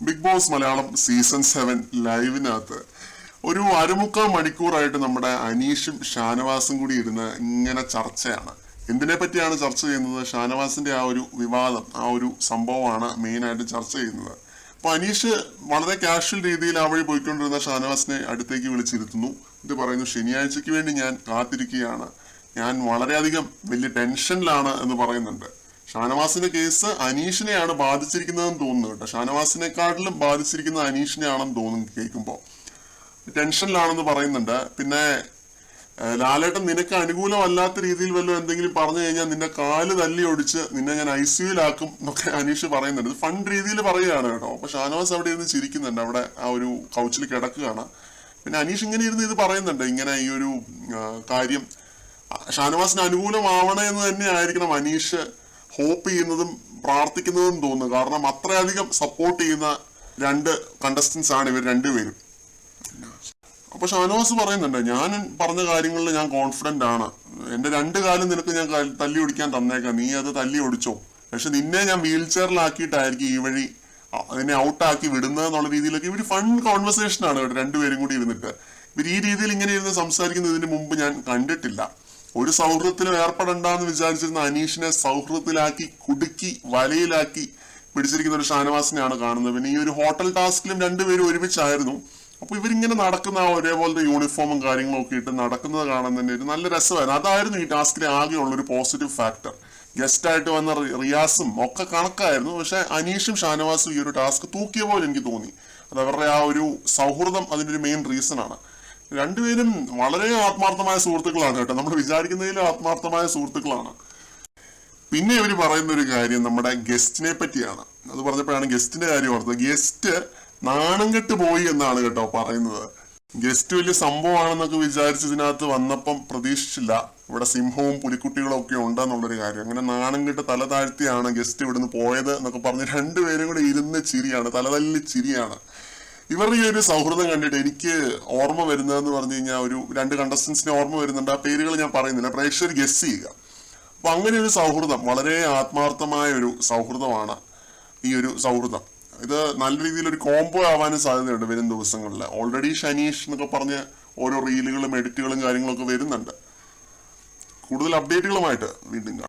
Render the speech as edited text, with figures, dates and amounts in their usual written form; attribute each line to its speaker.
Speaker 1: Big boss Malayalam season 7 ലൈവിനകത്ത് ഒരു അരമുക്കാൽ മണിക്കൂറായിട്ട് നമ്മുടെ അനീഷും ഷാനവാസും കൂടി ഇരുന്ന് ഇങ്ങനെ ചർച്ചയാണ്. എന്തിനെ പറ്റിയാണ് ചർച്ച ചെയ്യുന്നത്? ഷാനവാസിന്റെ ആ ഒരു വിവാദം, ആ ഒരു സംഭവമാണ് മെയിനായിട്ട് ചർച്ച ചെയ്യുന്നത്. അപ്പൊ അനീഷ് വളരെ കാഷ്വൽ രീതിയിൽ ആ വഴി പോയിക്കൊണ്ടിരുന്ന ഷാനവാസിനെ അടുത്തേക്ക് വിളിച്ചിരുത്തുന്നു. ഇത് പറയുന്നു, ശനിയാഴ്ചക്ക് വേണ്ടി ഞാൻ കാത്തിരിക്കുകയാണ്, ഞാൻ വളരെയധികം വലിയ ടെൻഷനിലാണ് എന്ന് പറയുന്നുണ്ട്. ഷാനവാസിന്റെ കേസ് അനീഷിനെയാണ് ബാധിച്ചിരിക്കുന്നതെന്ന് തോന്നുന്നു കേട്ടോ. ഷാനവാസിനെക്കാട്ടിലും ബാധിച്ചിരിക്കുന്നത് അനീഷിനെയാണെന്ന് തോന്നുന്നു കേൾക്കുമ്പോൾ. ടെൻഷനിലാണെന്ന് പറയുന്നുണ്ട്. പിന്നെ ലാലേട്ടൻ നിനക്ക് അനുകൂലമല്ലാത്ത രീതിയിൽ വല്ലതും എന്തെങ്കിലും പറഞ്ഞു കഴിഞ്ഞാൽ നിന്റെ കാല് തല്ലി ഒടിച്ച് നിന്നെ ഞാൻ ICUലാക്കും എന്നൊക്കെ അനീഷ് പറയുന്നുണ്ട്. ഇത് ഫൺ രീതിയിൽ പറയുകയാണ് കേട്ടോ. അപ്പൊ ഷാനവാസ് അവിടെ ഇരുന്ന് ചിരിക്കുന്നുണ്ട്, അവിടെ ആ ഒരു കൗച്ചിൽ കിടക്കുകയാണ്. പിന്നെ അനീഷ് ഇങ്ങനെ ഇരുന്ന് ഇത് പറയുന്നുണ്ട്, ഇങ്ങനെ ഈ ഒരു കാര്യം ഷാനവാസിന് അനുകൂലമാവണേ എന്ന് തന്നെ ആയിരിക്കണം അനീഷ് ഹോപ്പ് ചെയ്യുന്നതും പ്രാർത്ഥിക്കുന്നതും തോന്നുന്നു. കാരണം അത്രയധികം സപ്പോർട്ട് ചെയ്യുന്ന രണ്ട് കണ്ടസ്റ്റൻസ് ആണ് ഇവർ രണ്ടുപേരും. അപ്പൊ ഷാനവാസ് പറയുന്നുണ്ട്, ഞാൻ പറഞ്ഞ കാര്യങ്ങളിൽ ഞാൻ കോൺഫിഡന്റ് ആണ്, എന്റെ രണ്ട് കാലം നിനക്ക് ഞാൻ തല്ലി ഒടിക്കാൻ തന്നേക്കാം, നീ അത് തല്ലി ഒടിച്ചോ, പക്ഷെ നിന്നെ ഞാൻ വീൽ ചെയറിലാക്കിയിട്ടായിരിക്കും ഈ വഴി അതിനെ ഔട്ടാക്കി വിടുന്നത് എന്നുള്ള രീതിയിലൊക്കെ ഇവര് ഫൺ കോൺവെർസേഷൻ ആണ് കേട്ടോ. രണ്ടുപേരും കൂടി ഇരുന്നിട്ട് ഇവർ ഈ രീതിയിൽ ഇങ്ങനെ ഇരുന്ന് സംസാരിക്കുന്നത് ഇതിന് മുമ്പ് ഞാൻ കണ്ടിട്ടില്ല. ഒരു സൗഹൃദത്തിലും ഏർപ്പെടണ്ടെന്ന് വിചാരിച്ചിരുന്ന അനീഷിനെ സൗഹൃദത്തിലാക്കി കുടുക്കി വലയിലാക്കി പിടിച്ചിരിക്കുന്ന ഒരു ഷാനവാസിനെയാണ് കാണുന്നത്. പിന്നെ ഈ ഒരു ഹോട്ടൽ ടാസ്കിലും രണ്ടുപേരും ഒരുമിച്ചായിരുന്നു. അപ്പൊ ഇവരിങ്ങനെ നടക്കുന്ന ഒരേപോലത്തെ യൂണിഫോമും കാര്യങ്ങളും ഒക്കെ ഇട്ട് നടക്കുന്നത് കാണാൻ തന്നെ ഒരു നല്ല രസമായിരുന്നു. അതായിരുന്നു ഈ ടാസ്കിലെ ആകെയുള്ള ഒരു പോസിറ്റീവ് ഫാക്ടർ. ഗസ്റ്റ് ആയിട്ട് വന്ന റിയാസും ഒക്കെ കണക്കായിരുന്നു, പക്ഷെ അനീഷും ഷാനവാസും ഈ ഒരു ടാസ്ക് തൂക്കിയ പോലെ എനിക്ക് തോന്നി. അത് അവരുടെ ആ ഒരു സൗഹൃദം അതിന്റെ ഒരു മെയിൻ റീസൺ ആണ്. രണ്ടുപേരും വളരെ ആത്മാർത്ഥമായ സുഹൃത്തുക്കളാണ് കേട്ടോ. നമ്മൾ വിചാരിക്കുന്നതിലും ആത്മാർത്ഥമായ സുഹൃത്തുക്കളാണ്. പിന്നെ ഇവര് പറയുന്ന ഒരു കാര്യം നമ്മുടെ ഗസ്റ്റിനെ പറ്റിയാണ്. അത് പറഞ്ഞപ്പോഴാണ് ഗസ്റ്റിന്റെ കാര്യം ഓർത്തത്. ഗസ്റ്റ് നാണം കെട്ട് പോയി എന്നാണ് കേട്ടോ പറയുന്നത്. ഗസ്റ്റ് വലിയ സംഭവമാണെന്നൊക്കെ വിചാരിച്ചതിനകത്ത് വന്നപ്പം പ്രതീക്ഷിച്ചില്ല ഇവിടെ സിംഹവും പുലിക്കുട്ടികളും ഒക്കെ ഉണ്ടെന്നുള്ളൊരു കാര്യം. അങ്ങനെ നാണം കെട്ട് തല താഴ്ത്തിയാണ് ഗസ്റ്റ് ഇവിടുന്ന് പോയത് എന്നൊക്കെ പറഞ്ഞ് രണ്ടുപേരും കൂടെ ഇരുന്ന് ചിരിയാണ്, തലതല്ലി ചിരിയാണ്. ഇവരുടെ ഈ ഒരു സൗഹൃദം കണ്ടിട്ട് എനിക്ക് ഓർമ്മ വരുന്നതെന്ന് പറഞ്ഞു കഴിഞ്ഞാൽ ഒരു രണ്ട് കണ്ടസ്റ്റൻസിനെ ഓർമ്മ വരുന്നുണ്ട്. ആ പേരുകൾ ഞാൻ പറയുന്നില്ല, പ്രേക്ഷകർ ഗസ് ചെയ്യുക. അപ്പൊ അങ്ങനെ ഒരു സൗഹൃദം, വളരെ ആത്മാർത്ഥമായ ഒരു സൗഹൃദമാണ് ഈ ഒരു സൗഹൃദം. ഇത് നല്ല രീതിയിൽ ഒരു കോംബോ ആവാനും സാധ്യതയുണ്ട് വരും ദിവസങ്ങളിൽ. ഓൾറെഡി ഷനീഷ് എന്നൊക്കെ പറഞ്ഞ് ഓരോ റീലുകളും എഡിറ്റുകളും കാര്യങ്ങളൊക്കെ വരുന്നുണ്ട്. കൂടുതൽ അപ്ഡേറ്റുകളുമായിട്ട് വീണ്ടും കാണാം.